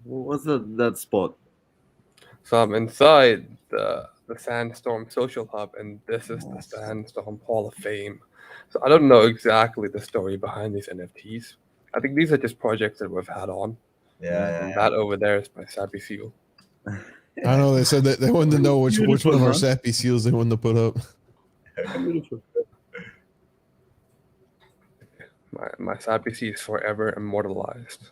What's that spot? So I'm inside the SandStorm social hub, and this is the Yes. SandStorm Hall of Fame. So I don't know exactly the story behind these NFTs. I think these are just projects that we've had on, Yeah, Mm. yeah, and yeah. that over there is my Sappy Seal. I know they said that they wanted to know which one Beautiful, of our huh? sappy seals they wanted to put up. Beautiful. My Sappy Seal is forever immortalized.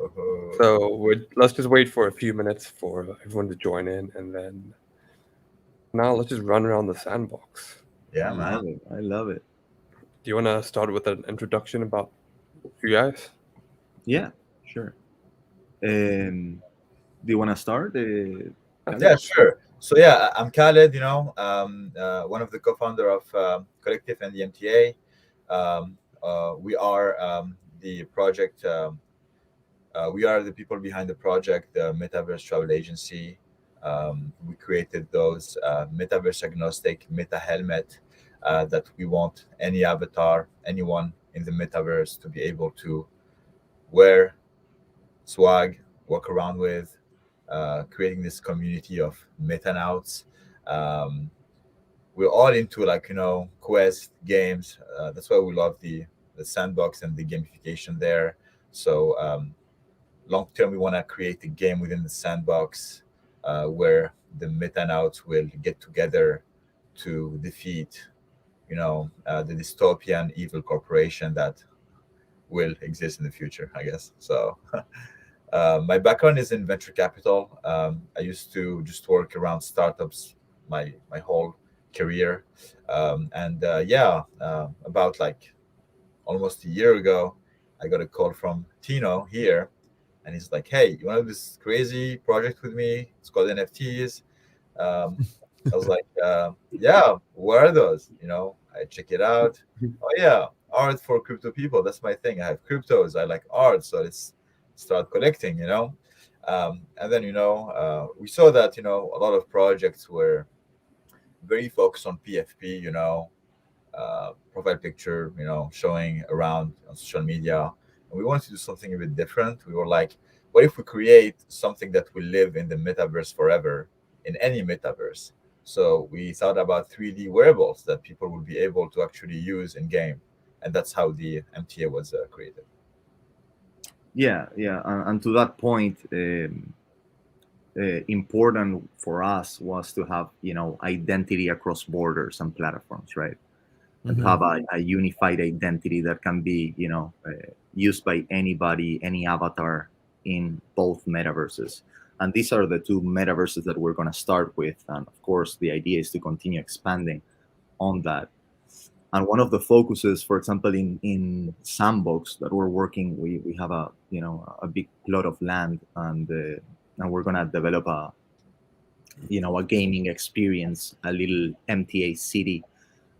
Oh, So let's just wait for a few minutes for everyone to join in, and then now let's just run around the sandbox. yeah, I man. love it. I love it. Do you want to start with an introduction about you guys? Yeah, sure. Do you want to start, That's Khaled? Yeah, fine. sure. So yeah, I'm Khaled. One of the co-founder of Collective and the MTA. We are the project. We are the people behind the project, the Metaverse Travel Agency. We created those metaverse agnostic meta helmet that we want any avatar, anyone in the metaverse to be able to wear, swag, walk around with, creating this community of metanauts. Um, we're all into quest games. That's why we love the sandbox and the gamification there. So long term, we want to create a game within the sandbox where the metanauts will get together to defeat, the dystopian evil corporation that will exist in the future, I guess. So my background is in venture capital. I used to just work around startups my whole career, and yeah, about like almost a year ago, I got a call from Tino here, and he's like, "Hey, you want to do this crazy project with me? It's called NFTs." Um, I was like, "Yeah, what are those?" I check it out. Oh yeah, art for crypto people. That's my thing. I have cryptos. I like art, so let's start collecting. And then we saw that a lot of projects were very focused on PFP. Profile picture, showing around on social media. And we wanted to do something a bit different. We were like, what if we create something that will live in the metaverse forever, in any metaverse? So we thought about 3D wearables that people will be able to actually use in game. And that's how the MTA was created. Yeah, yeah. And to that point, important for us was to have identity across borders and platforms, right? And to Hmm. have a unified identity that can be used by anybody, any avatar in both metaverses. And these are the two metaverses that we're going to start with. And of course, the idea is to continue expanding on that. And one of the focuses, for example, in Sandbox that we're working, we have a big plot of land, and we're gonna develop a gaming experience, a little MTA city.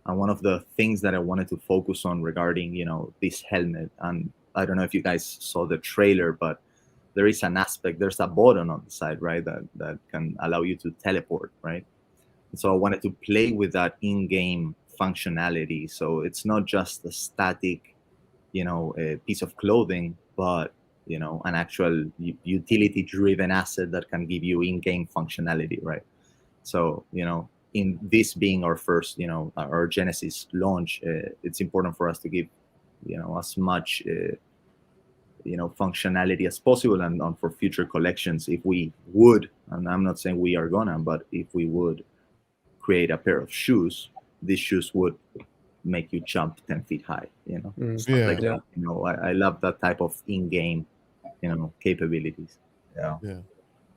And one of the things that I wanted to focus on regarding this helmet, and I don't know if you guys saw the trailer, but there is an aspect, there's a button on the side, right, that can allow you to teleport, right? So I wanted to play with that in-game functionality. So it's not just a static, a piece of clothing, but an actual utility-driven asset that can give you in-game functionality, right? So in this being our first, our Genesis launch, it's important for us to give, as much, functionality as possible, and for future collections, if we would, and I'm not saying we are gonna, but if we would create a pair of shoes, these shoes would make you jump 10 feet high, Mm, stuff like Yeah, yeah. that. I love that type of in-game, capabilities. Yeah. yeah.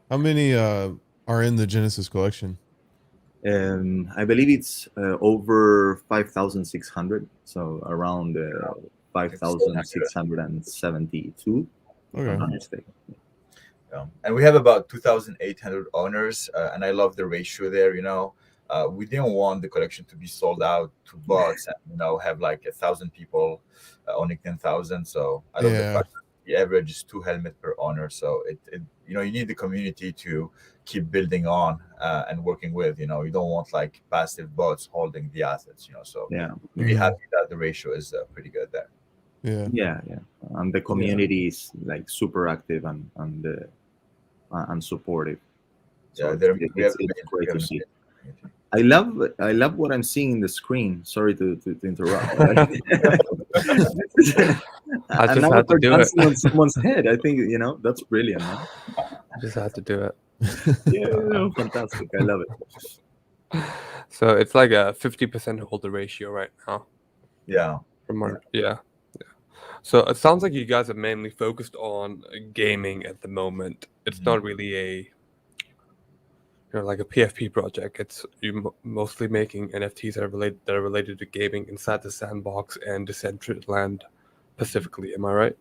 How many are in the Genesis collection? I believe it's over 5,600, so around I think 700. 5,672, if I'm Okay. not mistaken. And we have about 2,800 owners, and I love the ratio there. We didn't want the collection to be sold out to bots and have like 1,000 people owning 10,000. So I love the Yeah. fact that the average is two helmet per owner. So it you need the community to keep building on and working with. You don't want like passive bots holding the assets. So Yeah, yeah. really Hmm. happy that the ratio is pretty good there. Yeah. And the community is like super active and supportive. So Yeah, there, we have it's great we have to see. amazing I love what I'm seeing in the screen. Sorry to interrupt. I And just now had to we're do it. dancing on someone's head. I think that's community, man. I just had to do it. Yeah, fantastic. I love it. So it's like a 50% holder ratio right now. Yeah. Yeah. So it sounds like you guys are mainly focused on gaming at the moment. It's not really a like a PFP project. It's you mostly making NFTs that are related to gaming inside the Sandbox and Decentraland specifically. Am I right?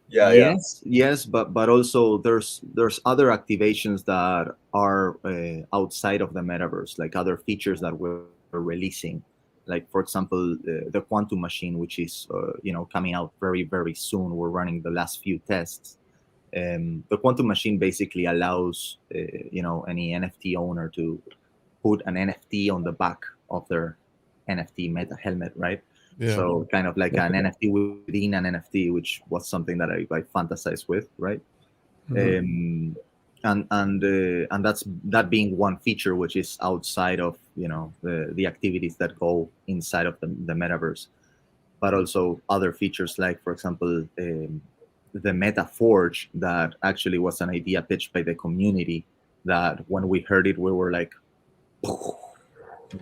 Yeah. Yes, but also there's other activations that are outside of the metaverse, like other features that we're releasing, like for example the quantum machine, which is coming out very soon. We're running the last few tests. The quantum machine basically allows any NFT owner to put an NFT on the back of their NFT meta helmet, right? Yeah. So kind of like an NFT within an NFT, which was something that I fantasized with, right? Mhm. And that's that being one feature which is outside of the activities that go inside of the metaverse, but also other features like, for example, the Meta Forge, that actually was an idea pitched by the community. That when we heard it, we were like,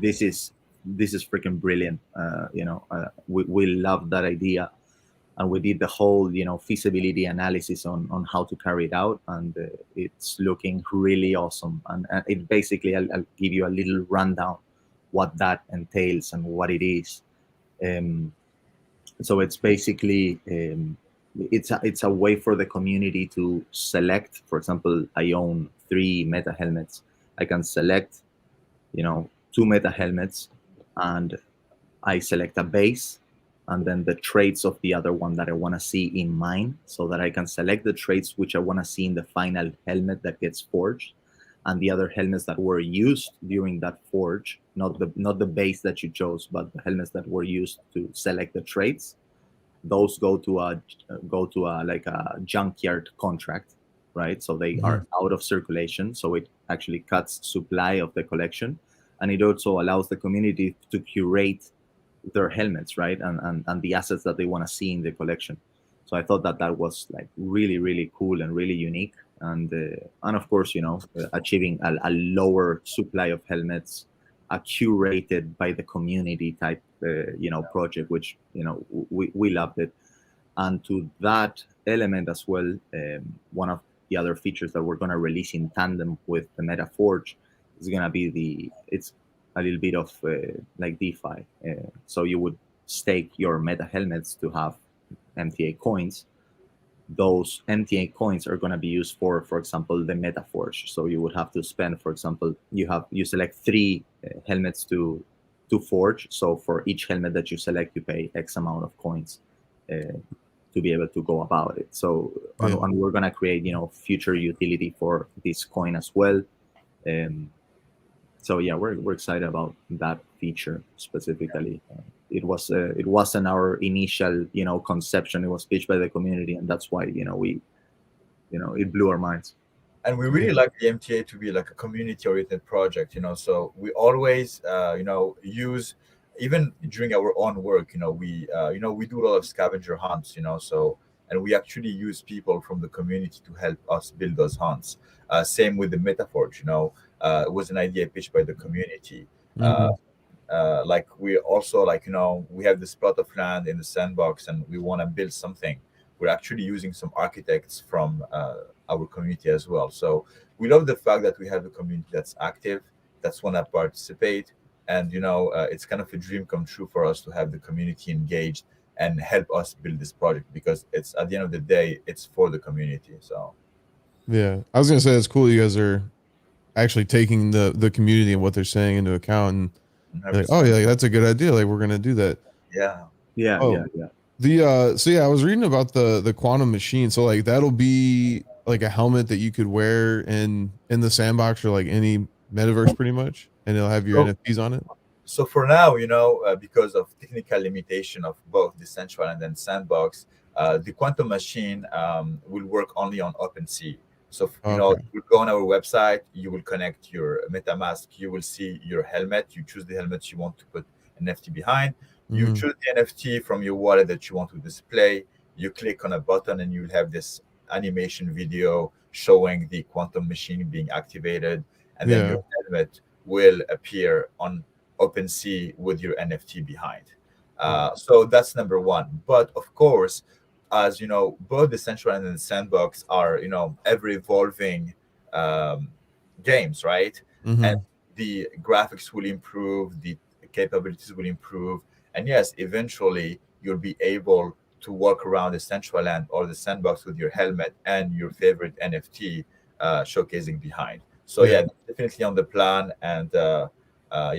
this is freaking brilliant. We love that idea, and we did the whole feasibility analysis on how to carry it out, and it's looking really awesome. And it basically, I'll give you a little rundown what that entails and what it is. So it's basically it's a way for the community to select. For example, I own 3 meta helmets. I can select 2 meta helmets, and I select a base, and then the traits of the other one that I want to see in mine, so that I can select the traits which I want to see in the final helmet that gets forged, and the other helmets that were used during that forge, not the base that you chose, but the helmets that were used to select the traits. Those go to a like a junkyard contract, right? So they are out of circulation. So it actually cuts supply of the collection, and it also allows the community to curate their helmets, right? And the assets that they want to see in the collection. So I thought that was like really cool and really unique. And of course, achieving a lower supply of helmets, a curated by the community type project, which we loved it. And to that element as well, one of the other features that we're going to release in tandem with the Meta Forge is going to be it's a little bit of like DeFi. So you would stake your meta helmets to have MTA coins. Those MTA coins are going to be used for example, the Meta Forge. So you would have to spend, for example, you select 3 helmets to forge. So for each helmet that you select, you pay X amount of coins to be able to go about it. So and we're going to create future utility for this coin as well. So yeah, we're excited about that feature specifically. It wasn't our initial conception. It was pitched by the community, and that's why we it blew our minds. And we really like the MTA to be like a community-oriented project, so we always use, even during our own work, we do a lot of scavenger hunts, so, and we actually use people from the community to help us build those hunts. Same with the Metaforge, it was an idea pitched by the community. Like we also, like, we have this plot of land in the Sandbox and we want to build something. We're actually using some architects from our community as well. So we love the fact that we have a community that's active, that's want to participate, and it's kind of a dream come true for us to have the community engaged and help us build this project, because it's, at the end of the day, it's for the community. So yeah, I was gonna say it's cool you guys are actually taking the community and what they're saying into account, and like, oh yeah, like, that's a good idea, like we're gonna do that. Yeah. So yeah, I was reading about the quantum machine. So like that'll be like a helmet that you could wear in the Sandbox or like any metaverse pretty much, and it'll have your NFTs on it. So for now, because of technical limitation of both Decentraland and Sandbox, the quantum machine will work only on OpenSea. So Okay. you go on our website, you will connect your MetaMask, you will see your helmet, you choose the helmet you want to put an NFT behind, you Mhm. choose the NFT from your wallet that you want to display, you click on a button and you'll have this animation video showing the quantum machine being activated, and then Yeah. your helmet will appear on OpenSea with your NFT behind. So that's number one. But of course, as you know, both the Central and the Sandbox are ever evolving um, games, right? And Mhm. the graphics will improve, the capabilities will improve, and yes, eventually you'll be able to walk around the Central Land or the Sandbox with your helmet and your favorite NFT showcasing behind. So Yeah. yeah, definitely on the plan, and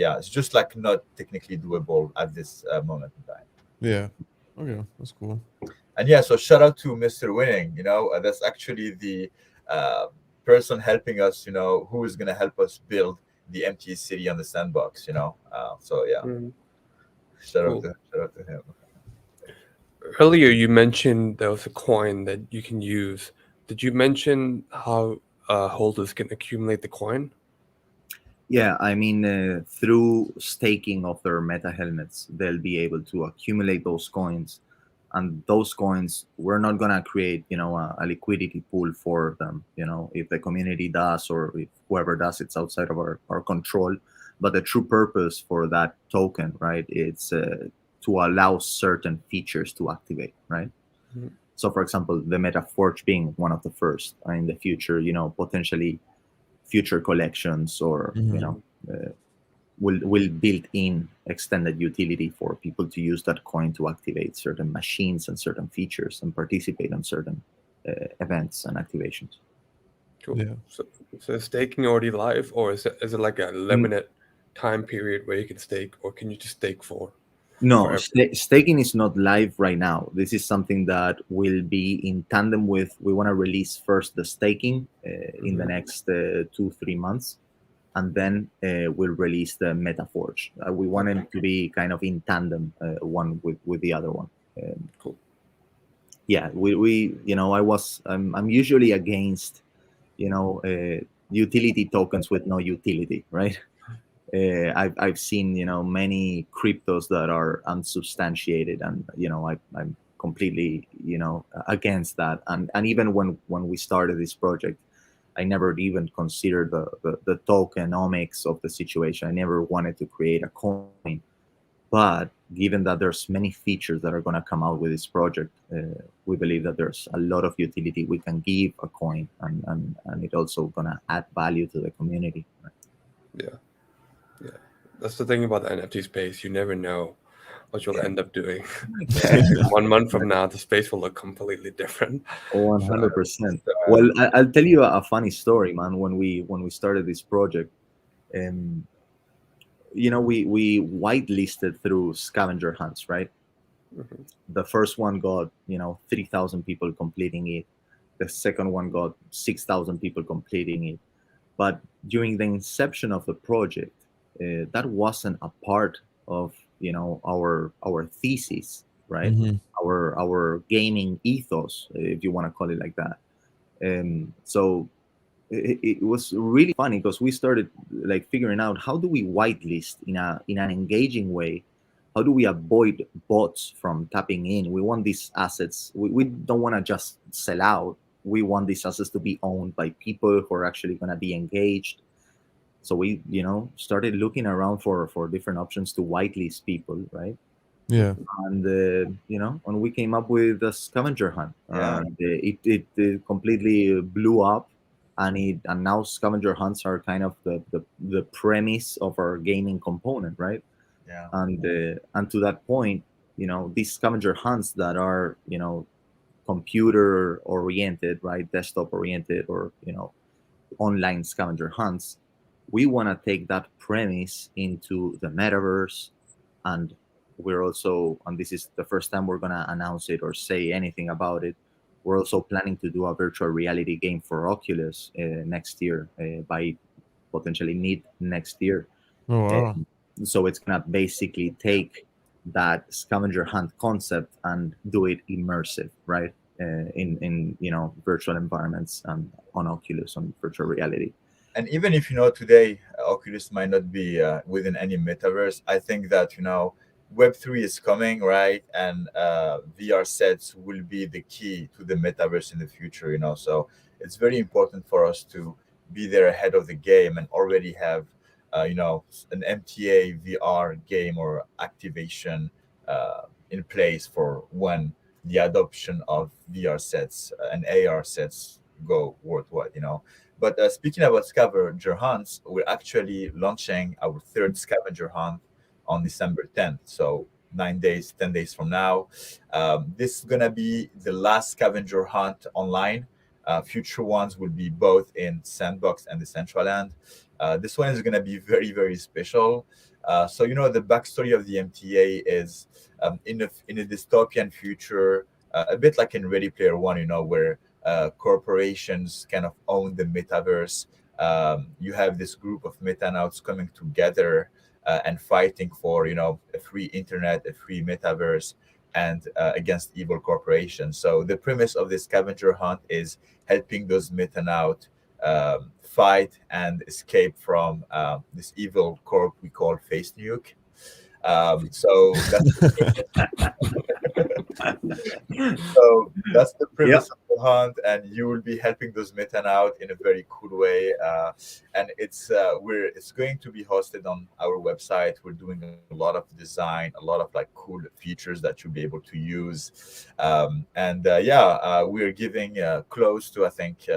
yeah, it's just like not technically doable at this moment in time. Yeah. Okay, that's cool. And yeah, so shout out to Mr. Winning. That's actually the uh, person helping us. Who is gonna help us build the MT city on the Sandbox. So yeah, Mm, shout cool. out to him. Earlier, you mentioned there was a coin that you can use. Did you mention how holders can accumulate the coin? Yeah, I mean, through staking of their meta helmets, they'll be able to accumulate those coins, and those coins, we're not gonna create, a liquidity pool for them. If the community does, or if whoever does, it's outside of our control. But the true purpose for that token, right, it's to allow certain features to activate, right? Mhm. So, for example, the Meta Forge being one of the first, in the future, potentially future collections, or Mhm. uh, will build in extended utility for people to use that coin to activate certain machines and certain features and participate in certain events and activations. Cool. Yeah. So is staking already live, or is it like a Mm, limited time period where you can stake, or can you just stake for No, forever? staking is not live right now. This is something that will be in tandem with. We want to release first the staking in the Mhm. next 2-3 months, and then we'll release the MetaForge. We want Okay, them to be kind of in tandem, one with the other one. cool. Yeah, we I'm usually against utility tokens with no utility, right? I've seen many cryptos that are unsubstantiated, and I'm completely against that. And even when we started this project, I never even considered the tokenomics of the situation. I never wanted to create a coin. But given that there's many features that are going to come out with this project, we believe that there's a lot of utility we can give a coin, and it also going to add value to the community. Right? Yeah, yeah. That's the thing about the NFT space. You never know what you'll Yeah. end up doing. Yeah, 1 month from now, the space will look completely different. So 100%. uh, Well, I'll tell you a funny story, man. When we started this project, um, we whitelisted through scavenger hunts, right? mhm. The first one got 3,000 people completing it. The second one got 6,000 people completing it. But during the inception of the project, that wasn't a part of our thesis, right? Mhm. Our gaming ethos, if you want to call it like that. So it was really funny because we started like figuring out, how do we whitelist in an engaging way. How do we avoid bots from tapping in? We want these assets, we don't want to just sell out. We want these assets to be owned by people who are actually going to be engaged. So we started looking around for different options to whitelist people, right? Yeah. And and we came up with the scavenger hunt, yeah, and it completely blew up. And now scavenger hunts are kind of the premise of our gaming component, right? yeah, And to that point, these scavenger hunts that are computer oriented, right, desktop oriented, or online scavenger hunts, we want to take that premise into the metaverse. And we're also, and this is the first time we're going to announce it or say anything about it, we're also planning to do a virtual reality game for Oculus next year, by potentially mid next year. Oh wow. Um, So it's gonna basically take that scavenger hunt concept and do it immersive, right? In virtual environments and on Oculus, on virtual reality. And even if today Oculus might not be within any metaverse, I think that Web3 is coming, right? And VR sets will be the key to the metaverse in the future. So it's very important for us to be there ahead of the game and already have an MTA VR game or activation in place for when the adoption of VR sets and AR sets go worldwide. But speaking about scavenger hunts, we're actually launching our third scavenger hunt on December 10th. So 9 days, 10 days from now. This is going to be the last scavenger hunt online. Future ones will be both in Sandbox and the Decentraland. This one is going to be very, very special. So, the backstory of the MTA is in a dystopian future, a bit like in Ready Player One, where corporations kind of own the metaverse. You have this group of metanauts coming together and fighting for a free internet, a free metaverse, and against evil corporations. So the premise of this scavenger hunt is helping those metanaut fight and escape from this evil corp we call Face Nuke. So that's the premise of the hunt, and you will be helping those metanaut in a very cool way. And it's going to be hosted on our website. We're doing a lot of design, a lot of cool features that you'll be able to use. We're giving close to I think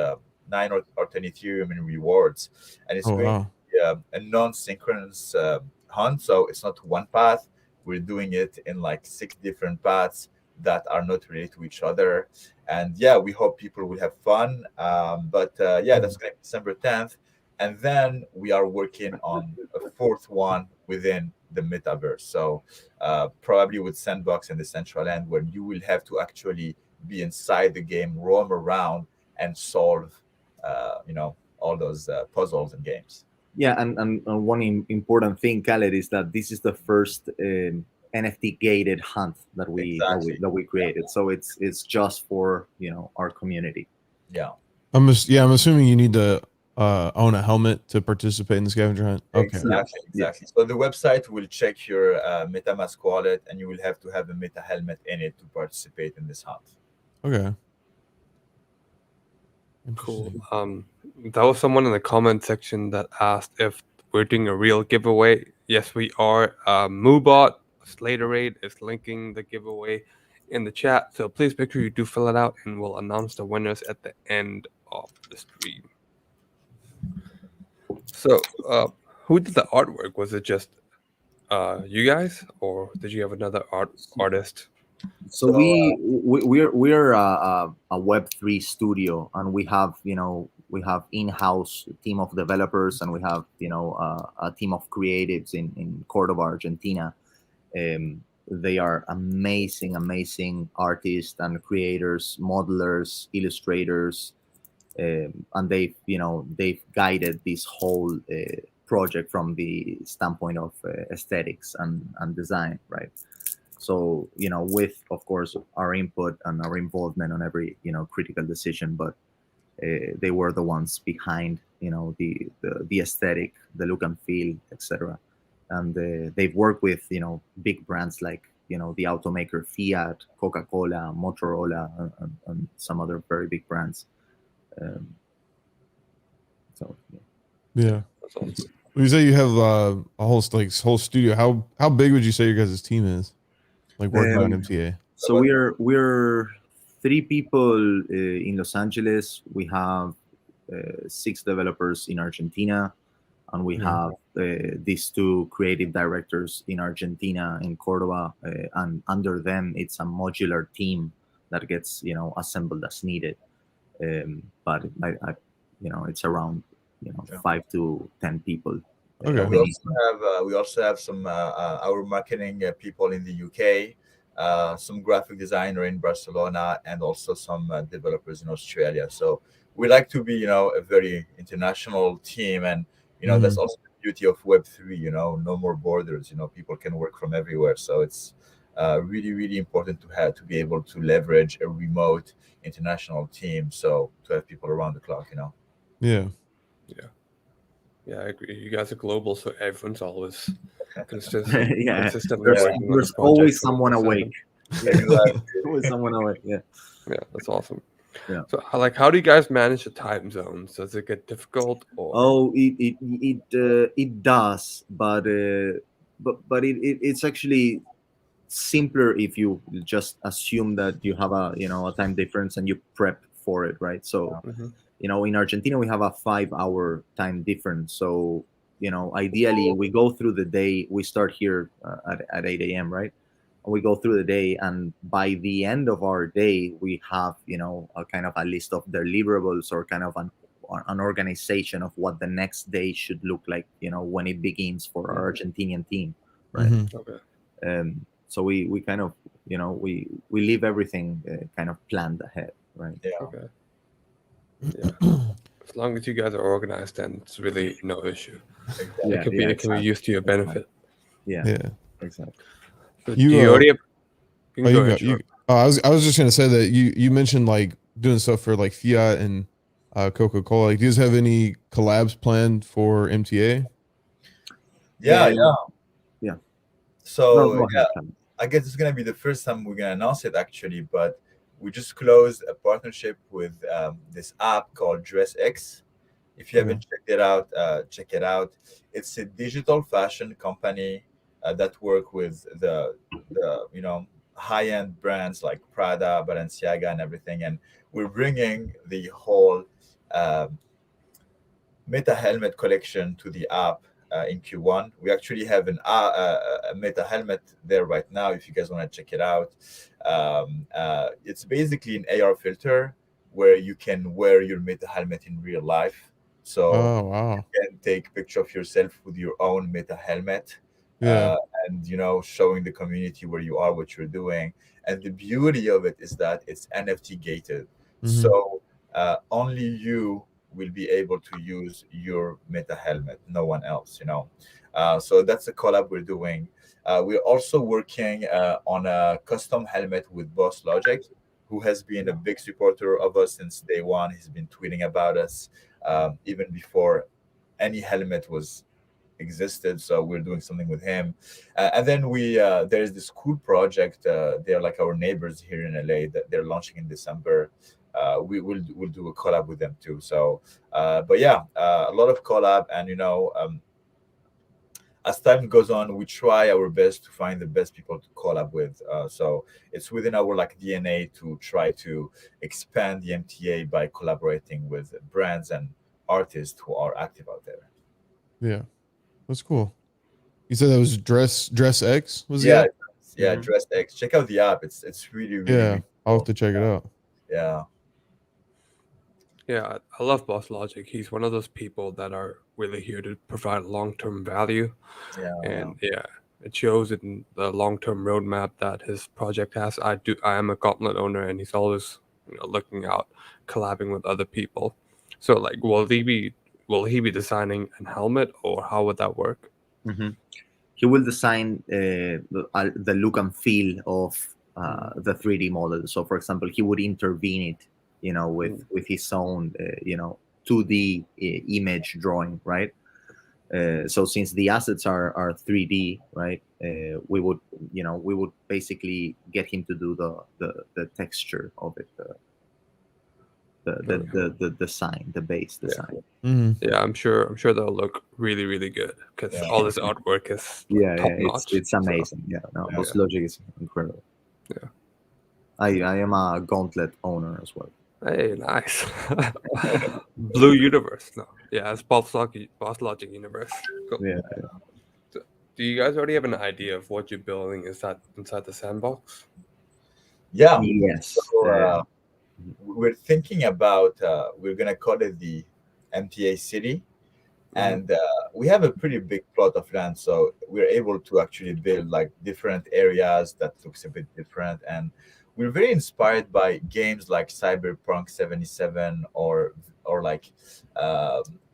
9 or 10 Ethereum in rewards, and it's going to be a non-synchronous hunt. So it's not one path. We're doing it in 6 different paths that are not related to each other. And we hope people will have fun. That's going to be December 10th. And then we are working on a fourth one within the metaverse. So probably with Sandbox and the Decentraland, where you will have to actually be inside the game, roam around, and solve all those puzzles and games. Yeah, and one important thing, Khaled, is that this is the first NFT gated hunt that we created. So it's just for our community. Yeah. I'm assuming you need to own a helmet to participate in the scavenger hunt. Okay. Exactly. So the website will check your MetaMask wallet, and you will have to have a Meta helmet in it to participate in this hunt. Okay. Cool. That was someone in the comment section that asked if we're doing a real giveaway. Yes, we are. Moobot Slaterade is linking the giveaway in the chat, so please make sure you do fill it out, and we'll announce the winners at the end of the stream. So, who did the artwork? Was it just you guys, or did you have another artist? So we're a Web3 studio, and we have in-house team of developers, and we have a team of creatives in Cordoba, Argentina. They are amazing artists and creators, modelers, illustrators, and they've guided this whole project from the standpoint of aesthetics and design, right? So, with, of course, our input and our involvement on every, critical decision, but they were the ones behind, the aesthetic, the look and feel, etc. And they've worked with, big brands like, the automaker Fiat, Coca-Cola, Motorola, and some other very big brands. Yeah. You say you have a whole studio. How big would you say your guys' team is? Working on MTA. So we're 3 people in Los Angeles. We have 6 developers in Argentina, and we have these 2 creative directors in Argentina, in Cordoba, and under them it's a modular team that gets assembled as needed. But I it's around 5 to 10 people. Okay. We also have some our marketing people in the UK, some graphic designer in Barcelona, and also some developers in Australia. So we like to be a very international team, and that's also the beauty of Web3. No more borders. People can work from everywhere. So it's really, really important to be able to leverage a remote international team. So to have people around the clock. Yeah. Yeah, I agree. You guys are global, so everyone's always consistently there's, working on there's the project. always someone 24/7. awake. Exactly. Always someone awake. Yeah. Yeah, that's awesome. Yeah. So, how do you guys manage the time zones? Does it get difficult? Or Oh, it does, but it's actually simpler if you just assume that you have a time difference and you prep for it, right? So Mhm. in Argentina we have a 5-hour time difference. So ideally we go through the day. We start here at 8 a.m., right? And we go through the day, and by the end of our day we have a kind of a list of deliverables, or kind of an organization of what the next day should look like when it begins for our Argentinian team, right? Mhm. Okay. So we kind of we leave everything kind of planned ahead, right? Yeah. Okay. Yeah. As long as you guys are organized, then it's really no issue. Exactly. It can be exactly. used to your benefit. Yeah, Yeah. exactly. So You, do you already have, you Oh, can go you ahead, go. You. Sean. Oh, I was just gonna say that you mentioned like doing stuff for like Fiat and Coca-Cola. Like, do you guys have any collabs planned for MTA? Yeah. Yeah. So No, go ahead, Cam. I guess it's gonna be the first time we're gonna announce it actually, but we just closed a partnership with this app called DressX. If you Okay. haven't checked it out, check it out. It's a digital fashion company that work with the high-end brands like Prada, Balenciaga, and everything. And we're bringing the whole um, Meta Helmet collection to the app in Q1. We actually have a Meta Helmet there right now. If you guys want to check it out, it's basically an AR filter where you can wear your Meta Helmet in real life. So Oh wow. you can take a picture of yourself with your own Meta Helmet. Yeah. And showing the community where you are, what you're doing. And the beauty of it is that it's NFT gated. Mhm. So only you will be able to use your Meta Helmet, no one else. So that's a collab we're doing. We're also working on a custom helmet with Boss Logic, who has been a big supporter of us since day one. He's been tweeting about us even before any helmet was existed. So we're doing something with him. And then there's this cool project. They're like our neighbors here in LA that they're launching in December. We'll do a collab with them too. So, but yeah, a lot of collab, and as time goes on, we try our best to find the best people to collab with. So it's within our DNA to try to expand the MTA by collaborating with brands and artists who are active out there. Yeah. That's cool. You said that was Dress X, was Yeah, it? yeah, Mhm. DressX. Check out the app. It's really, really, Yeah. really I'll cool. have to check it out. Yeah. Yeah, I love Boss Logic. He's one of those people that are really here to provide long-term value, Yeah. and it shows in the long-term roadmap that his project has. I am a Gauntlet owner, and he's always looking out, collabing with other people. So, like, will he be designing a helmet, or how would that work? Mm-hmm. He will design the look and feel of the 3D model. So, for example, he would intervene it, with his own, 2D image drawing, right? So, since the assets are 3D, right, we would basically get him to do the texture of it, the design, the base design. Mhm. Yeah, I'm sure that'll look really, really good because Yeah. all this artwork is like, top notch. It's amazing. Yeah, no, Yeah. Boss Logic is incredible. Yeah. I am a Gauntlet owner as well. Hey, nice. Blue Universe. No, yeah, it's Boss Logic Universe. Cool. Yeah. Do you guys already have an idea of what you're building inside the sandbox? Yeah. Yes. So we're thinking about we're gonna call it the MTA City, and we have a pretty big plot of land, so we're able to actually build like different areas that looks a bit different, and we're very inspired by games like Cyberpunk 77 or or like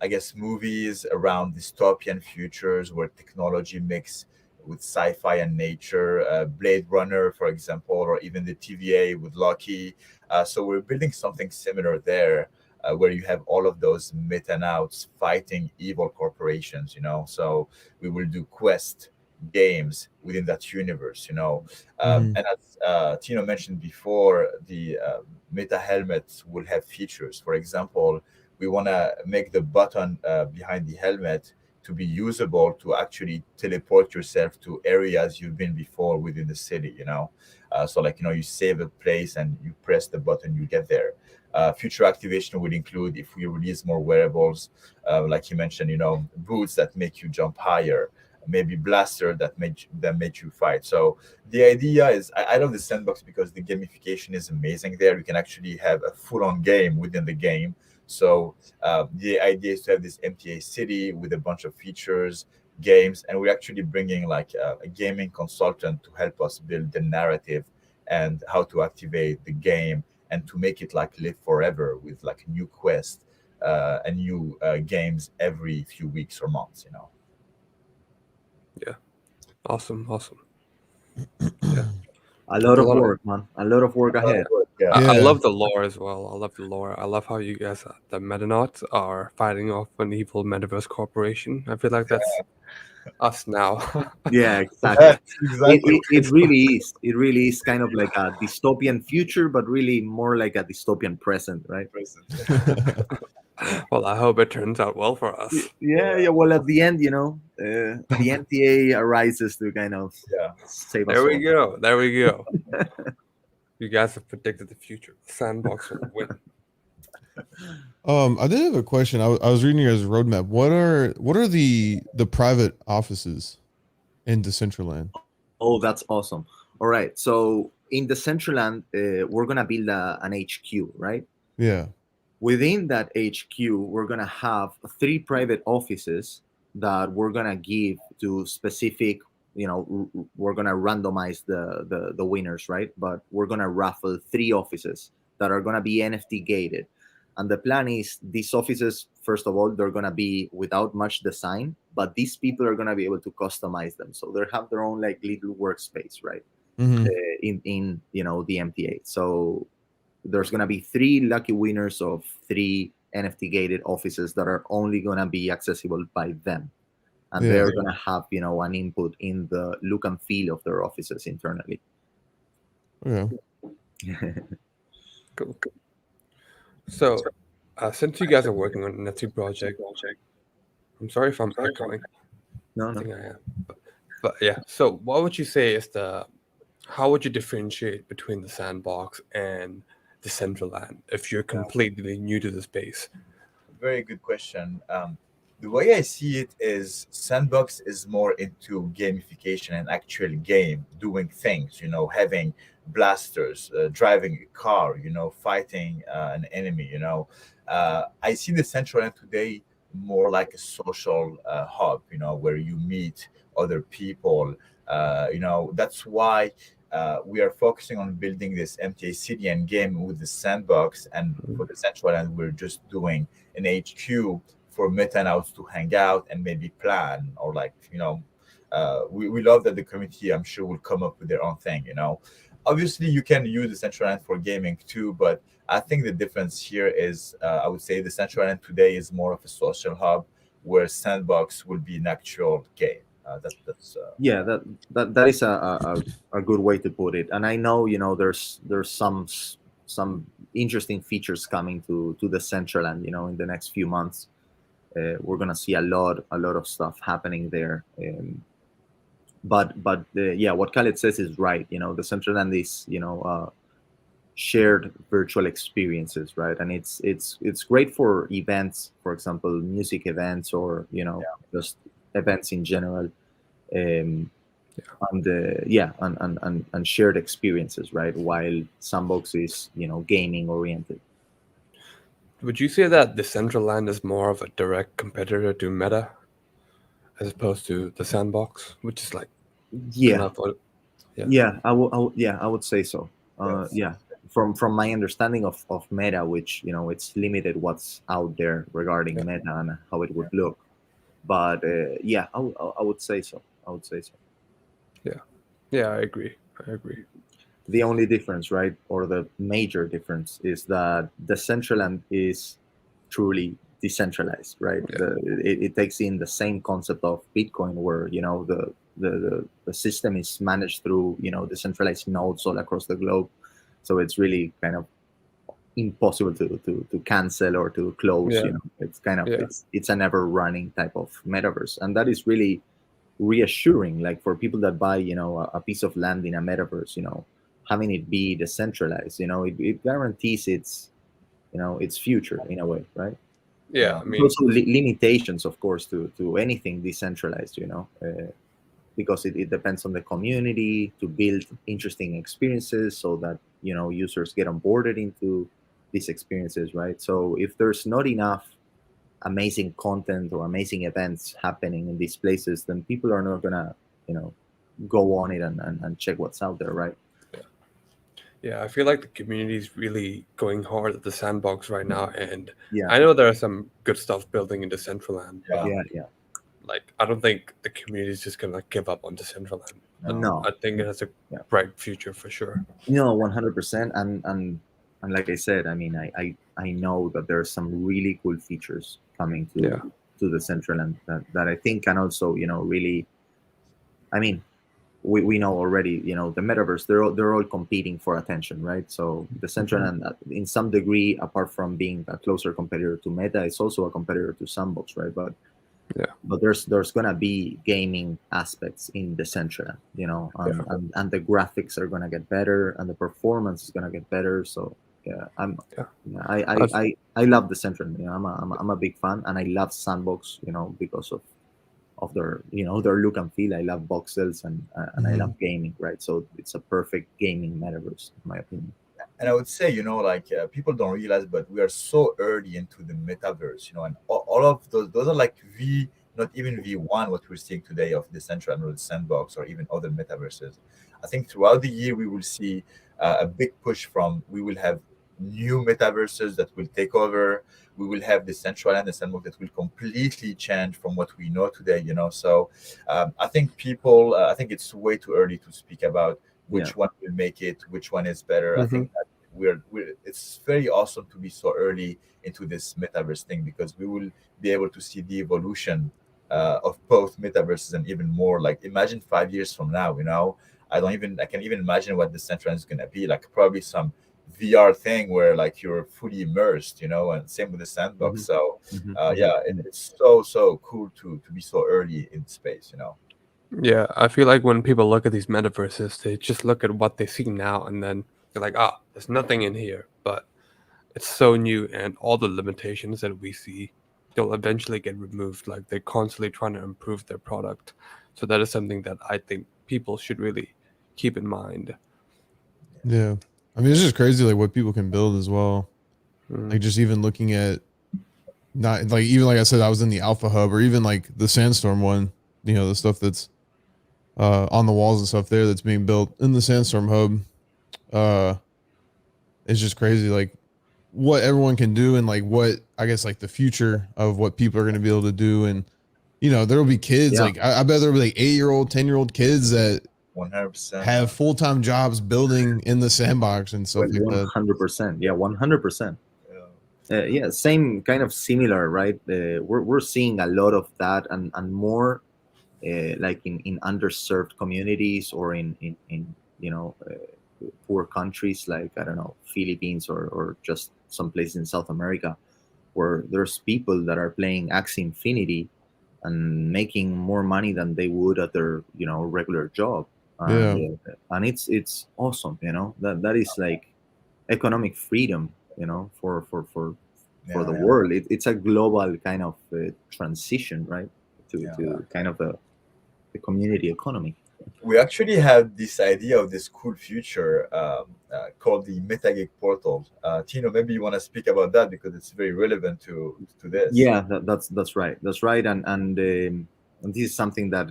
I guess movies around dystopian futures where technology mix with sci-fi and nature, Blade Runner, for example, or even the TVA with Loki. So we're building something similar there, where you have all of those metanauts fighting evil corporations. So we will do quest games within that universe. And as Tino mentioned before, the meta helmets will have features. For example, we want to make the button behind the helmet to be usable to actually teleport yourself to areas you've been before within the city. So like you save a place and you press the button, you get there. Future activation would include, if we release more wearables, like you mentioned, boots that make you jump higher, maybe blaster that make you fight. So the idea is, I love the sandbox because the gamification is amazing there. You can actually have a full-on game within the game. So the idea is to have this MTA city with a bunch of features, games, and we're actually bringing like a gaming consultant to help us build the narrative and how to activate the game and to make it like live forever with like new quests and new games every few weeks or months. Yeah, awesome. A lot of work, man. A lot of work ahead. Yeah. I Yeah. love the lore as well. I love the lore. I love how you guys, the Metanauts, are fighting off an evil Metaverse corporation. I feel like that's us now. Yeah, exactly. That's exactly. It really is. It really is kind of like a dystopian future, but really more like a dystopian present, right? Well, I hope it turns out well for us. Yeah. Well, at the end, the MTA arises to kind of Yeah. save us. There we all. go. There we go. You guys have predicted the future. Sandbox will win. I did have a question. I was reading your guys' roadmap. What are the private offices in Decentraland? Oh, that's awesome. All right. So in Decentraland, we're gonna build an HQ, right? Yeah. Within that HQ, we're gonna have 3 private offices that we're gonna give to specific. We're gonna randomize the winners, right? But we're gonna raffle 3 offices that are gonna be NFT gated. And the plan is these offices, first of all, they're gonna be without much design, but these people are gonna be able to customize them, so they have their own like little workspace, right? In the MTA. So there's gonna be 3 lucky winners of 3 NFT gated offices that are only gonna be accessible by them, and Yeah. they're gonna have an input in the look and feel of their offices internally. Yeah. Cool. So, since you guys are working on a NFT project, I'm sorry if I'm echoing. No. I think I am. But yeah. So, what would you say is how would you differentiate between the Sandbox and the Decentraland if you're completely new to the space? Very good question. The way I see it is Sandbox is more into gamification and actual game, doing things, having blasters, driving a car, fighting an enemy, I see the Central End today more like a social hub, where you meet other people. That's why we are focusing on building this MTA city and game with the Sandbox. And for the Central End, we're just doing an HQ for metanauts to hang out and maybe plan, or we love that the community, I'm sure, will come up with their own thing. Obviously you can use the Central End for gaming too, but I think the difference here is I would say the Central End today is more of a social hub, where Sandbox will be an actual game. Yeah, that is a good way to put it. And I know there's some interesting features coming to the Decentraland in the next few months. We're gonna see a lot of stuff happening there. But what Khaled says is right. The Decentraland is shared virtual experiences, right? And it's great for events, for example, music events, or just events in general. And shared experiences, right? While Sandbox is gaming oriented. Would you say that the Decentraland is more of a direct competitor to Meta as opposed to the Sandbox, which is like Yeah, kind of I would say so. Yes. from my understanding of Meta, which it's limited what's out there regarding Yeah. Meta and how it would look. But yeah, I would say so. I would say so. Yeah, I agree. The only difference, right, or the major difference, is that Decentraland is truly decentralized, right? Yeah. It takes in the same concept of Bitcoin, where the system is managed through decentralized nodes all across the globe. So it's really kind of impossible to cancel or to close. Yeah. It's kind of Yeah. it's an ever running type of metaverse, and that is really reassuring. Like for people that buy a piece of land in a metaverse, having it be decentralized, it guarantees its future in a way, right? Yeah, I There's mean, also limitations, of course, to anything decentralized, because it depends on the community to build interesting experiences so that users get onboarded into these experiences, right? So if there's not enough amazing content or amazing events happening in these places, then people are not gonna go on it and check what's out there, right? yeah, I feel like the community is really going hard at the Sandbox right now, and Yeah, I know there are some good stuff building in Decentraland, but yeah. like I don't think the community is just gonna give up on Decentraland. No. I think it has a Yeah. bright future for sure. 100%. And like I said, I mean, I know that there are some really cool features coming to the Decentraland that I think can also really, I mean, we know already, the metaverse, they're all competing for attention, right? So the Decentraland, in some degree, apart from being a closer competitor to Meta, it's also a competitor to Sandbox, right? But there's gonna be gaming aspects in Decentraland, and the graphics are gonna get better, and the performance is gonna get better. So yeah, I love Decentraland. I'm a big fan, and I love Sandbox, because of their their look and feel. I love voxels and I love gaming, right? So it's a perfect gaming metaverse, in my opinion. And I would say, like people don't realize, but we are so early into the metaverse, and all of those are like not even V1, what we're seeing today of the Central or the Sandbox or even other metaverses. I think throughout the year we will see a big push we will have new metaverses that will take over. We will have the Central and the Sandbox that will completely change from what we know today. So I think I think it's way too early to speak about which one will make it, which one is better. I think that it's very awesome to be so early into this metaverse thing, because we will be able to see the evolution of both metaverses, and even more. Like imagine 5 years from now, I can even imagine what the Central is going to be like. Probably some VR thing where like you're fully immersed, and same with the Sandbox. So it's so cool to be so early in space. Yeah, I feel like when people look at these metaverses, they just look at what they see now, and then they're like, there's nothing in here. But it's so new, and all the limitations that we see, they'll eventually get removed. Like they're constantly trying to improve their product. So that is something that I think people should really keep in mind. Yeah. I mean, it's just crazy, like what people can build as well. Like just even looking at not like, even like I said, I was in the Alpha Hub, or even like the SandStorm one, the stuff that's on the walls and stuff there that's being built in the SandStorm Hub. It's just crazy, like what everyone can do, and like what I guess like the future of what people are going to be able to do. And there will be kids, like I bet there'll be like 8-year-old, 10-year-old kids that 100% have full-time jobs building in the Sandbox and stuff like that. 100%. Yeah, 100%. Yeah, same kind of similar, right? We're seeing a lot of that, and more like in underserved communities, or in poor countries, like I don't know, Philippines, or just some place in South America, where there's people that are playing Axie Infinity and making more money than they would at their regular job. And it's awesome. That is like economic freedom, for the world. It's a global kind of transition, right, to kind of the community economy. We actually had this idea of this cool future called the Metagate Portal. Tino, maybe you want to speak about that, because it's very relevant to this. Yeah, that's right. And this is something that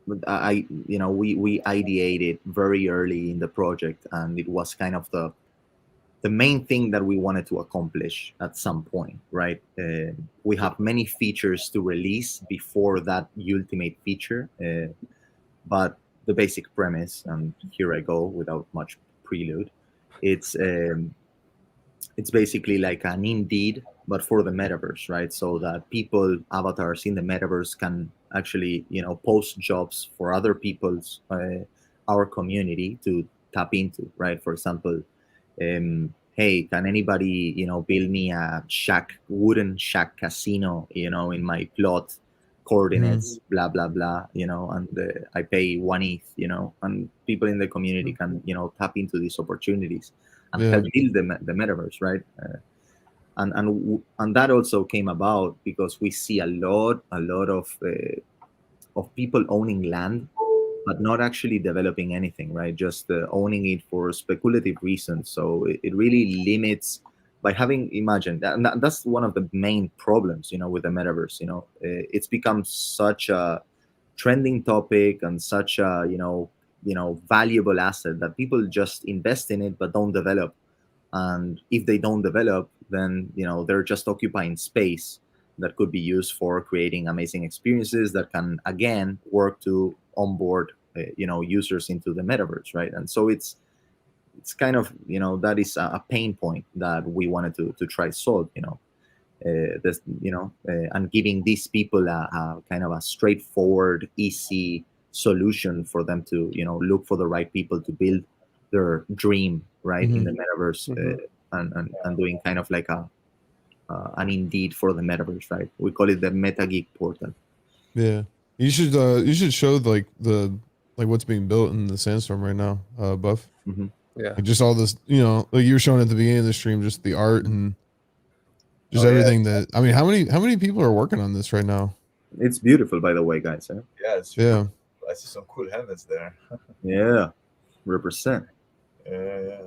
we ideated very early in the project, and it was kind of the main thing that we wanted to accomplish at some point, right? We have many features to release before that ultimate feature, but the basic premise, and here I go without much prelude, it's basically like an Indeed, but for the metaverse, right? So that people, avatars in the metaverse, can actually, post jobs for other people's, our community to tap into, right? For example, hey, can anybody, build me a wooden shack casino, in my plot coordinates, blah blah blah, and I pay 1 ETH, and people in the community can, tap into these opportunities and help build the metaverse, right? And that also came about because we see a lot of people owning land, but not actually developing anything, right? Just owning it for speculative reasons. So it really limits by having, imagine that's one of the main problems, with the metaverse. It's become such a trending topic and such a valuable asset that people just invest in it but don't develop. And if they don't develop, then they're just occupying space that could be used for creating amazing experiences that can again work to onboard users into the metaverse, right? And so it's kind of that is a pain point that we wanted to try solve, this and giving these people a kind of a straightforward, easy solution for them to look for the right people to build their dream, right, in the metaverse, and doing kind of like an Indeed for the metaverse, right? We call it the Metagate Portal. Yeah, you should show like what's being built in the SandStorm right now, Buff. Yeah, Like just all this, like you were showing at the beginning of the stream, just the art and just everything that. I mean, how many people are working on this right now? It's beautiful, by the way, guys. Yeah, it's really cool. I see some cool helmets there. Yeah, represent. Yeah.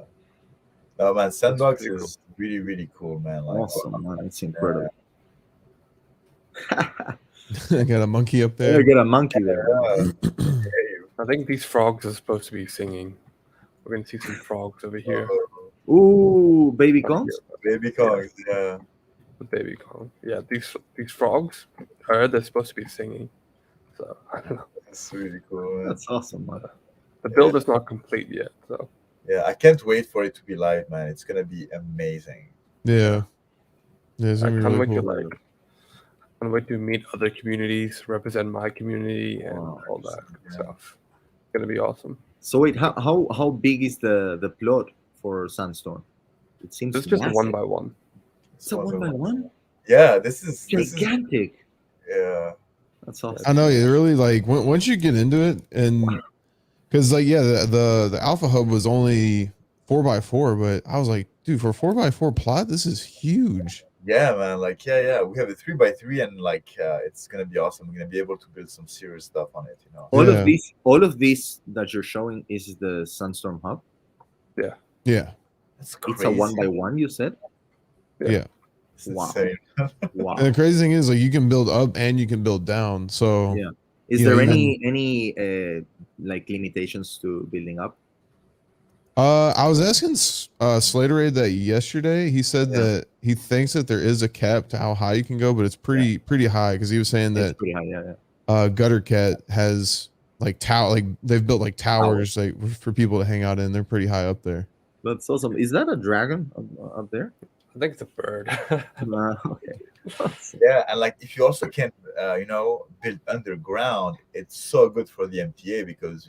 No, man, Sandbox is really, really cool, man. Like, awesome, man. It's incredible. I got a monkey up there. I got a monkey there. I think these frogs are supposed to be singing. We're gonna see some frogs over here. Ooh, baby Kongs? Baby Kongs, yeah. The baby Kong. Yeah, these frogs, I heard they're supposed to be singing. So I don't know. That's really cool, man. That's awesome, man. The build is not complete yet, so. Yeah, I can't wait for it to be live, man. It's gonna be amazing. Yeah, it's I gonna be can't really wait cool. to can't wait to meet other communities, represent my community, and all that stuff. It's gonna be awesome. So wait, how big is the plot for SandStorm? It seems It's just massive. a 1x1. It's a 1x1? Yeah, this is gigantic. Yeah, that's awesome. I know, you really like once you get into it, and because like the Alpha Hub was only 4x4, but I was like, dude, for 4x4 plot, this is huge. Yeah, man. Like, yeah. We have a 3x3, and like, it's gonna be awesome. We're gonna be able to build some serious stuff on it. All of these that you're showing is the SandStorm Hub. Yeah. That's crazy. It's a 1x1, you said? Yeah. Wow. Wow. And the crazy thing is, like, you can build up and you can build down. So yeah. Is there any like limitations to building up? I was asking Slaterade that yesterday. He said that he thinks that there is a cap to how high you can go, but it's pretty high, because he was saying that it's pretty high, yeah. Gutter Cat has like they've built like towers like for people to hang out in. They're pretty high up there. That's awesome. Is that a dragon up there? I think it's a bird. Okay. Yeah, and like if you also can, build underground, it's so good for the MTA because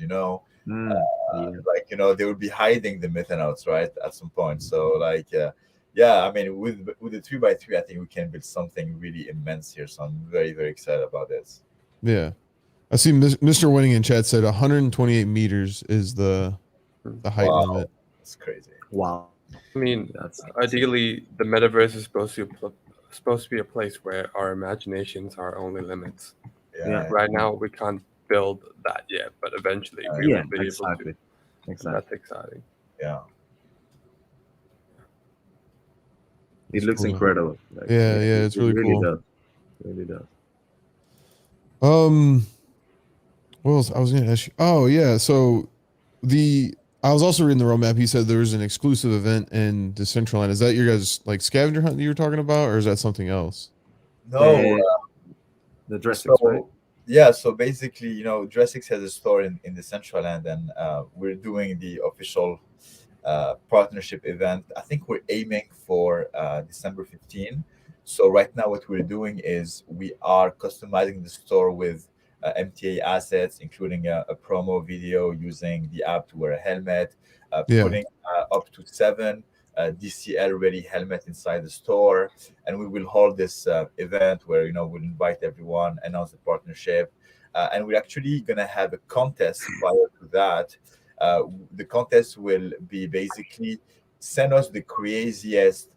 like they will be hiding the methanauts right at some point. So like, I mean with the 3x3, I think we can build something really immense here. So I'm very, very excited about this. Yeah, I see Mr. Winning in chat said 128 meters is the height limit. That's crazy. Wow. I mean, ideally, the metaverse is supposed to be a place where our imaginations are our only limits. Yeah. Right now, we can't build that yet, but eventually we will be able to. Exactly. That's exciting. Yeah. It looks incredible. Like, it's really cool. Does. It really does. What else? I was going to ask you. Oh yeah, so I was also reading the roadmap. He said there was an exclusive event in Decentraland. Is that your guys' like scavenger hunt that you were talking about, or is that something else? No, The Dressix, right? so yeah, so basically, Dressix has a store in the Central End, and we're doing the official partnership event. I think we're aiming for December 15. So right now, what we're doing is we are customizing the store with MTA assets, including a promo video using the app to wear a helmet, Yeah. putting up to 7 DCL ready helmet inside the store, and we will hold this event where we'll invite everyone, announce the partnership, and we're actually gonna have a contest prior to that. The contest will be basically send us the craziest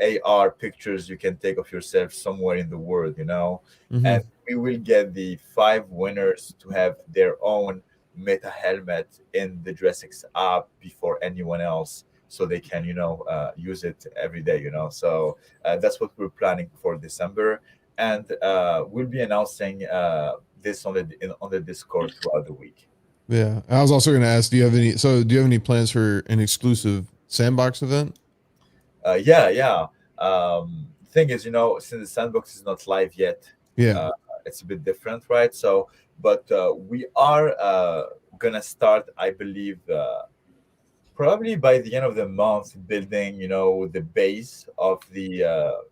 AR pictures you can take of yourself somewhere in the world, Mm-hmm. and we will get the 5 winners to have their own Meta helmet in the Dressix app before anyone else, so they can, use it every day, So that's what we're planning for December, and we'll be announcing this on the Discord throughout the week. Yeah. I was also going to ask, do you have any plans for an exclusive Sandbox event? Yeah. Thing is, since the Sandbox is not live yet, Yeah. it's a bit different, right? So, but we are gonna start, I believe, probably by the end of the month, building, the base of the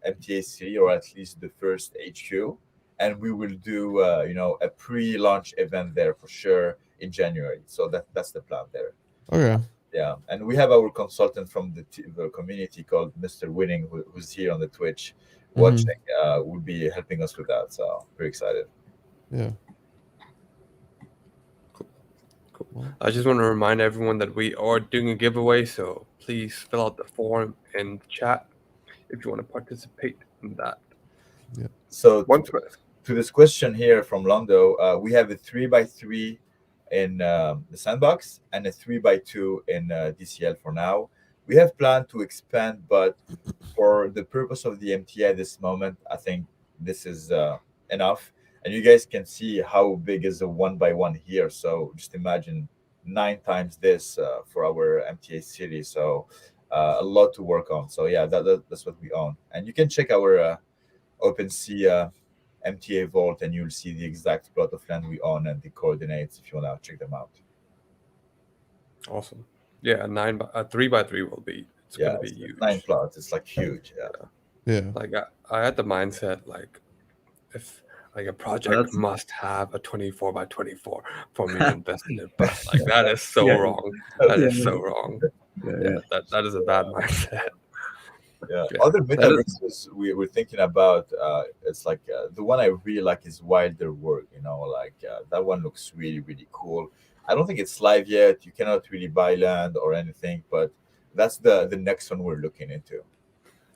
MTA city, or at least the first HQ, and we will do, a pre-launch event there for sure in January. So that's the plan there. Okay. Yeah, and we have our consultant from the community called Mr. Winning, who's here on the Twitch watching. Will be helping us with that. So very excited. Yeah. Cool. I just want to remind everyone that we are doing a giveaway, so please fill out the form in the chat if you want to participate in that. Yeah. So to this question here from Londo, we have a 3x3 in the Sandbox and a 3x2 in DCL for now. We have planned to expand, but for the purpose of the MTA at this moment, I think this is enough. And you guys can see how big is a 1x1 here. So just imagine 9 times this for our MTA city. So a lot to work on. So yeah, that's what we own. And you can check our OpenSea MTA vault, and you'll see the exact plot of land we own and the coordinates if you want to check them out. Awesome. Yeah, a 3x3 will be. It's gonna be huge. 9 plots. It's like huge. Yeah. Like I had the mindset like if like a project must have a 24x24 for me to invest in it, but like that is so wrong. That is so wrong. Yeah, that is a bad mindset. Yeah. Other metaverses we were thinking about, it's like the one I really like is Wilder World. Like that one looks really, really cool. I don't think it's live yet. You cannot really buy land or anything, but that's the next one we're looking into.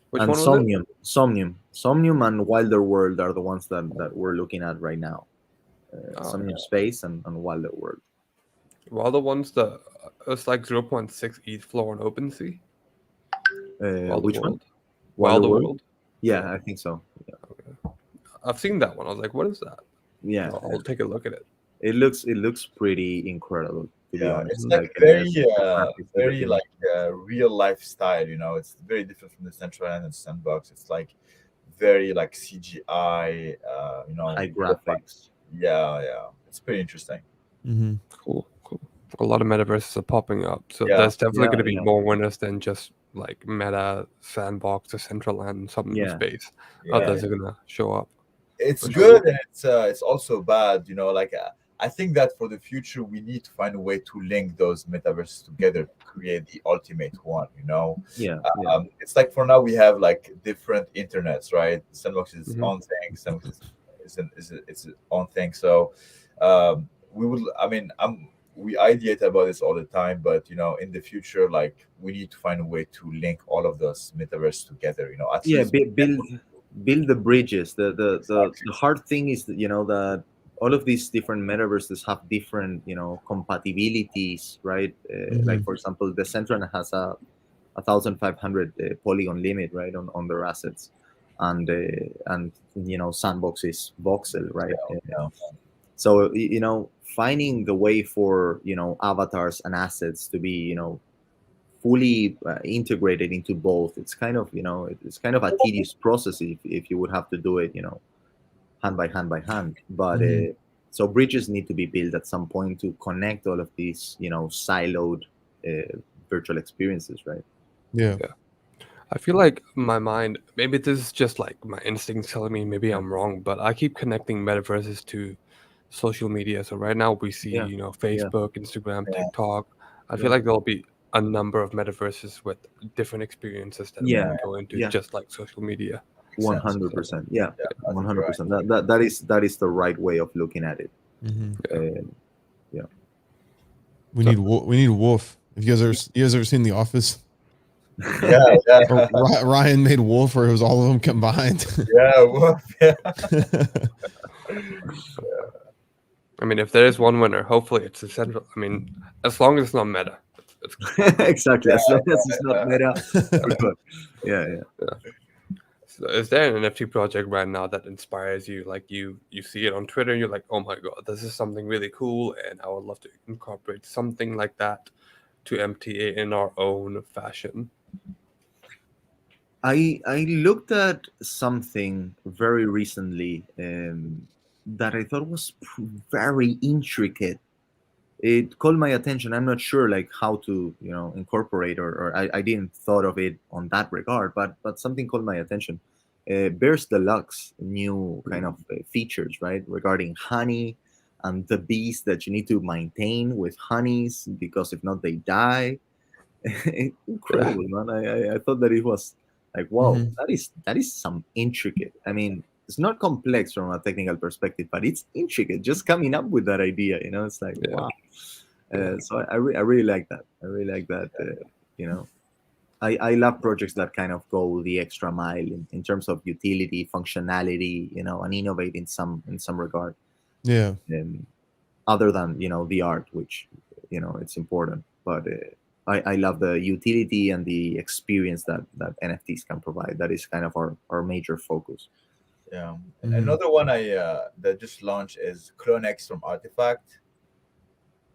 Which and one was Somnium and Wilder World are the ones that we're looking at right now. Somnium Space and Wilder World. Well, the ones that it's like 0.6 ETH floor on OpenSea. Which one? Wilder World. Yeah, I think so. Yeah. Okay. I've seen that one. I was like, what is that? Yeah, I'll take a look at it. It looks pretty incredible. To be honest. It's like very like real lifestyle. It's very different from the Central End and Sandbox. It's like very like CGI. High graphics. Yeah. It's pretty interesting. Mm-hmm. Cool. A lot of metaverses are popping up, so there's definitely going to be more winners than just like Meta, Sandbox, or Central End, something in space. Others are going to show up. It's good and it's also bad. Like I think that for the future we need to find a way to link those metaverses together to create the ultimate one. It's like for now we have like different internets, right? Sandbox is its own thing. Sandbox is its own thing. So we ideate about this all the time, but in the future, like we need to find a way to link all of those metaverses together. At least build the bridges. The hard thing is that that all of these different metaverses have different compatibilities, right? Like for example, the Central has a 1,500 polygon limit, right, on their assets, and Sandbox is voxel, right? So finding the way for avatars and assets to be fully integrated into both, it's kind of it's kind of a tedious process if you would have to do it hand by hand, but so bridges need to be built at some point to connect all of these siloed virtual experiences, right? Yeah. I feel like my mind, maybe this is just like my instincts telling me maybe I'm wrong, but I keep connecting metaverses to social media. So right now we see, Yeah. Facebook, Instagram, Yeah. TikTok. I feel Yeah. like there'll be a number of metaverses with different experiences that we Yeah. can go into, Yeah. just like social media. 100%. Yeah. Yeah, I think you're 100%. That is the right way of looking at it. Yeah. We So- need Wolf. If you guys ever seen The Office? right. Yeah, Or Ryan made Wolf, or it was all of them combined. yeah, woof, yeah. I mean, if there is one winner, hopefully it's the central. I mean, as long as it's not meta. It's Exactly. As long as it's not meta, we're good. Yeah. So is there an NFT project right now that inspires you? Like you see it on Twitter, and you're like, oh my god, this is something really cool, and I would love to incorporate something like that to MTA in our own fashion. I looked at something very recently that I thought was very intricate. It caught my attention. I'm not sure like how to incorporate, or I didn't thought of it on that regard, but something caught my attention. Bears Deluxe new kind of features, right, regarding honey and the bees that you need to maintain with honeys, because if not they die. Incredible, man. I thought that it was like, wow, that is some intricate. I mean, it's not complex from a technical perspective, but it's intricate. Just coming up with that idea, it's like, wow. So I really like that. I really like that. I love projects that kind of go the extra mile in terms of utility, functionality, and innovate in some regard. Yeah. Other than the art, which it's important, but I love the utility and the experience that NFTs can provide. That is kind of our major focus. Yeah. And another one that just launched is CloneX from Artifact.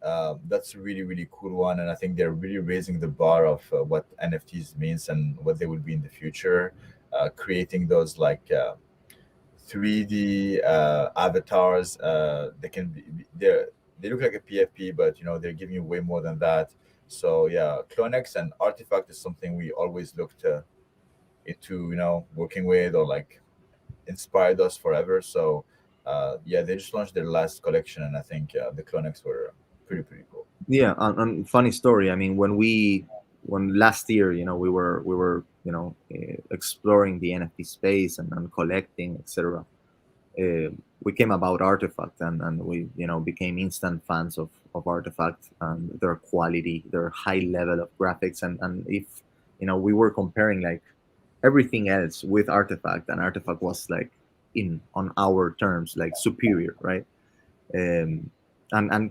That's a really, really cool one, and I think they're really raising the bar of what NFTs means and what they will be in the future. Creating those like 3D avatars. They can they look like a PFP, but they're giving you way more than that. So yeah, CloneX and Artifact is something we always look to into working with, or like inspired us forever. So yeah, they just launched their last collection, and I think the CloneX were pretty cool. Yeah, and funny story. I mean, when last year, we were exploring the NFT space and collecting, etc. We came about Artifact, and we became instant fans of Artifact and their quality, their high level of graphics, and if we were comparing like everything else with Artifact, and Artifact was like on our terms like superior, right? And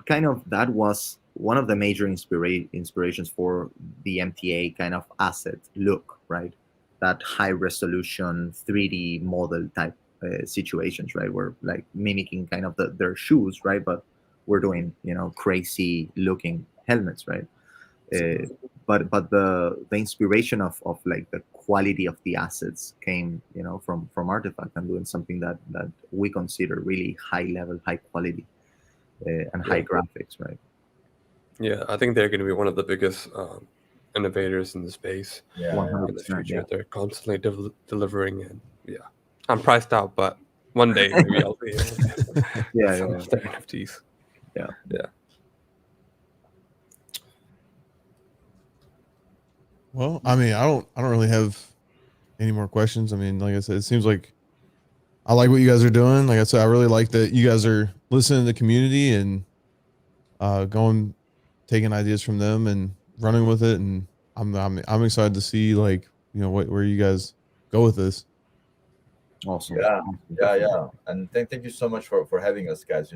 kind of that was one of the major inspirations for the MTA kind of asset look, right? That high resolution 3D model type situations, right? We're like mimicking kind of their shoes, right? But we're doing crazy looking helmets, right? But the inspiration of like the quality of the assets came from Artifact, and doing something that we consider really high level, high quality, and high graphics, right? Yeah, I think they're going to be one of the biggest innovators in the space Yeah, in the 100%. future. Yeah. They're constantly delivering, and yeah, I'm priced out, but one day maybe I'll be able to Yeah, some yeah, of their NFTs. Yeah. Well, I mean, I don't really have any more questions. I mean, like I said, it seems like I like what you guys are doing. Like I said, I really like that you guys are listening to the community and going, taking ideas from them and running with it. And I'm excited to see like where you guys go with this. Awesome. Yeah. And thank you so much for having us, guys.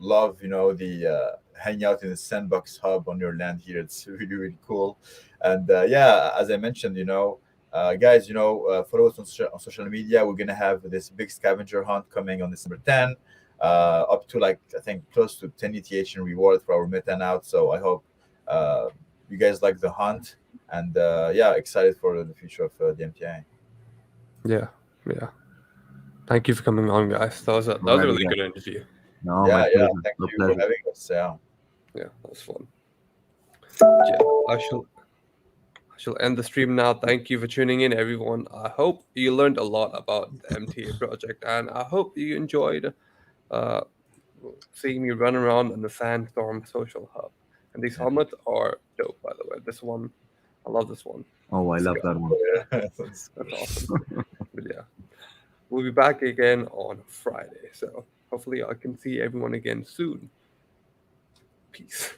Love the hanging out in the Sandbox hub on your land here. It's really cool. And yeah, as I mentioned, Guys, follow us on social media. We're gonna have this big scavenger hunt coming on December 10, up to like I think close to 10 ETH in reward for our meta now. So I hope you guys like the hunt, and excited for the future of the MTA. Yeah. Thank you for coming on, guys. That was a really good interview. No, Yeah, my yeah. pleasure. Thank My you pleasure. for having us. Yeah. Yeah, that was fun. Yeah, I shall end the stream now. Thank you for tuning in, everyone. I hope you learned a lot about the MTA project, and I hope you enjoyed seeing me run around in the SandStorm social hub. And these helmets are dope, by the way. This one, I love this one. Oh, I love that one. That's awesome. But yeah, we'll be back again on Friday. So hopefully I can see everyone again soon. Peace.